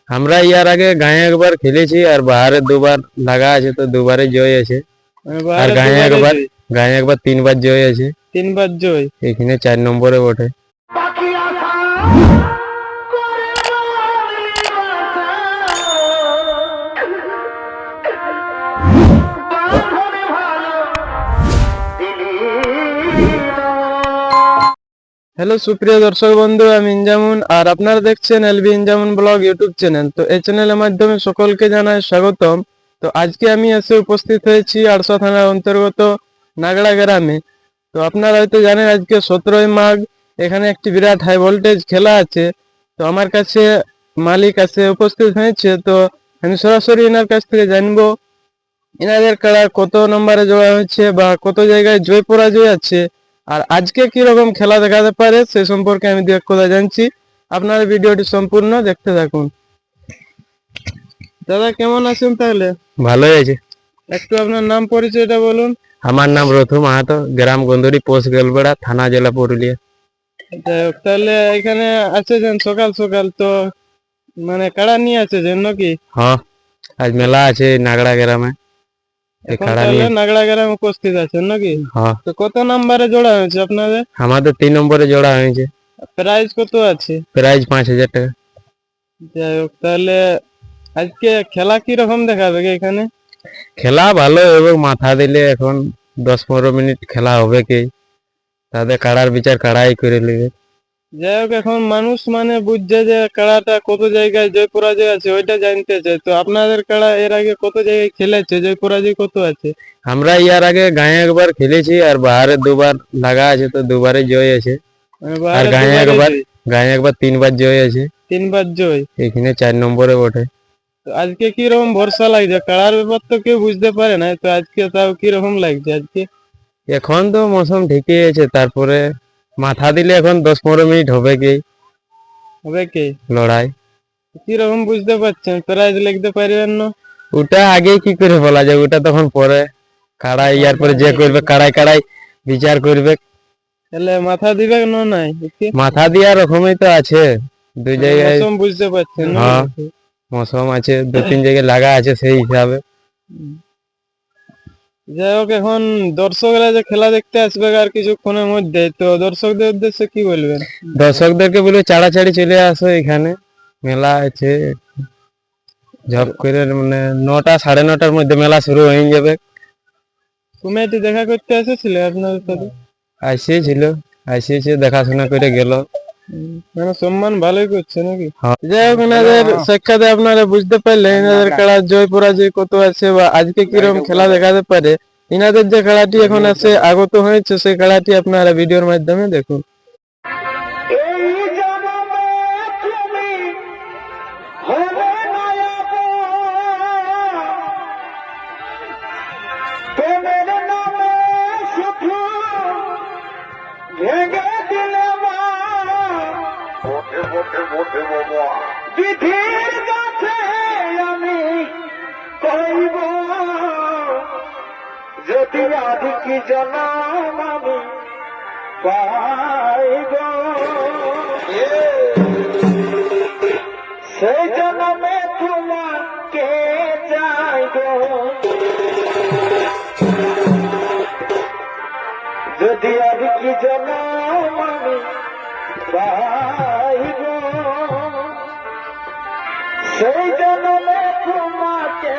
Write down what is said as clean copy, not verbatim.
আমরা ইয়ার আগে গায়ে একবার খেলেছি আর বাহারে দুবার লাগা আছে, তো দুবারে জয় আছে। আর গায়ে একবার 3 বার জয় আছে। 3 বার জয়, এখানে 4 নম্বরে বটে। হ্যালো সুপ্রিয় দর্শক বন্ধু, আমি ইনজামুন আর আপনারা দেখছেন এলবি ইনজামুন ব্লগ ইউটিউব চ্যানেল। তো এই চ্যানেলের মাধ্যমে সকলকে জানাই স্বাগতম। তো আজকে আমি এসে উপস্থিত হয়েছি আড়শা থানার অন্তর্গত নাগড়া গ্রামে। তো আপনারা হয়তো জানেন আজকে 17ই মাঘ, এখানে একটি বিরাট হাই ভোল্টেজ খেলা আছে। তো আমার কাছে মালিক আছে উপস্থিত হয়েছে, তো আমি সরাসরি এনার কাছ থেকে জানবো এনাদের খেলা কত নম্বরে জোড়া হয়েছে বা কত জায়গায় জয় পরাজয় আছে, আর আজকে কি রকম খেলা দেখাতে পারে সে সম্পর্কে আমি দু এক কথা জানছি। আপনারা ভিডিওটি সম্পূর্ণ দেখতে থাকুন। দাদা কেমন আছেন? তাহলে ভালোই আছে। একটু আপনার নাম পরিচয়টা বলুন। আমার নাম রথু মাহাতো, গ্রাম গন্ধুরি, পোস্ট গেলবেড়া, থানা জেলা পুরুলিয়া। যাই হোক, তাহলে এখানে আছেন সকাল সকাল, তো মানে কাড়া নিয়ে আছেন নাকি? হ্যাঁ, আজ মেলা আছে নাগড়া গ্রামে। তাহলে নাগড়া গ্রামে উপস্থিত আছেন নাকি? হ্যাঁ, তো কত নম্বরে জোড়া হয়েছে আপনাদের? আমাদের 3 নম্বরে জোড়া হয়েছে। প্রাইস কত আছে? প্রাইজ 5,000 টাকা। যাই হোক, তাহলে আজকে খেলা কি রকম দেখাবে এখানে? খেলা ভালো এবং মাথা দিলে এখন 10-15 মিনিট খেলা হবে কি, তাদের কাড়ার বিচার কাড়াই করে নেবে। যাই হোক, এখন মানুষ মানে বুঝছে যে কাড়াটা কত জায়গায় জয় পরাজয় আছে ওইটা জানতে চায়। তো আপনাদের কাড়া এর আগে কত জায়গায় খেলেছে, জয় পরাজয় কত আছে? আমরা ইয়ার আগে গায়ে একবার খেলেছি আর বাহারে দুবার লাগা আছে, তো দুবারে জয় আছে। আর গায়ে একবার 3 বার জয় আছে। 3 বার জয়, এখানে 4 নম্বরে বটে। তো আজকে কি রকম ভরসা লাগছে? কাড়ার ব্যাপার তো কেউ বুঝতে পারে না, তো আজকে তাও কি রকম লাগছে আজকে? এখন তো মৌসুম ঠিকই আছে, তারপরে মাথা দিলে এখন 10-15 মিনিট হবে কি হবে কি লড়াই। কি রকম বুঝতে পারছেন? প্রাইজ লিখতে পারবেন না? ওটা আগে কি করে বলা যায়, ওটা তখন পরে কাড়াই ইয়ার পরে যে করবে কাড়াই কাড়াই বিচার করবে। তাহলে মাথা দিবে না? নাই মাথা দেওয়ার রকমই তো আছে, 2 জায়গায়। মৌসুম বুঝতে পারছেন না? হ্যাঁ, মৌসুম আছে 2-3 জায়গায় লাগা আছে সেই হিসাবে। যাই হোক, এখন দর্শকরা যে খেলা দেখতে আসবে আর কিছুক্ষণের মধ্যে, তো দর্শকদের উদ্দেশ্যে কি বলবেন? দর্শকদেরকে বলবো চাড়াচাড়ি চলে আসো, এখানে মেলা আছে। ঝপ করে মানে 9টা 9:30টার মধ্যে মেলা শুরু হয়ে যাবে। কমিটি দেখা করতে এসেছিল আপনাদের সাথে? আসিয়েছে দেখাশোনা করে গেল। মানে সম্মান ভালোই করছে নাকি? হ্যাঁ। যাই হোক, এনাদের সাক্ষাতে আপনারা বুঝতে পারলেন এনাদের খেলার জয় পরাজয় কত আছে বা আজকে কিরকম খেলা দেখাতে পারে। এনাদের যে খেলাটি এখন আছে আগত হয়েছে সেই খেলাটি আপনারা ভিডিওর মাধ্যমে দেখুন। বিধির কাছে আমি কইব, যদি আদি কি জনম আমি পাইব, সেই জনমে তোমাকে চাইব, যদি আদি কি জনম আমি পাইব, সেই জন্মে তোমাকে